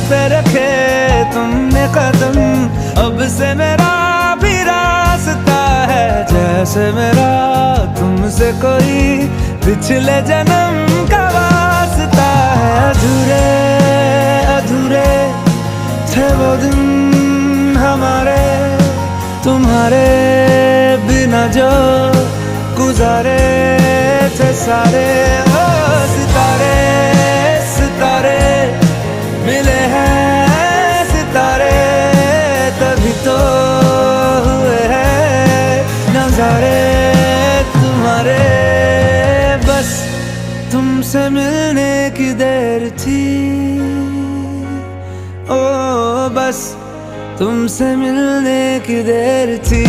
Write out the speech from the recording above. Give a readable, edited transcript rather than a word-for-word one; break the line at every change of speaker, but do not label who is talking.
पे रखे तुमने कदम, अब से मेरा भी रास्ता है जैसे मेरा तुमसे कोई पिछले जन्म का वास्ता है। अधूरे अधूरे थे वो दिन हमारे, तुम्हारे बिना जो गुजारे थे सारे। ओ सितारे सितारे मिले हैं सितारे, तभी तो हुए हैं नजारे तुम्हारे। बस तुमसे मिलने की देर थी, ओ बस तुमसे मिलने की देर थी।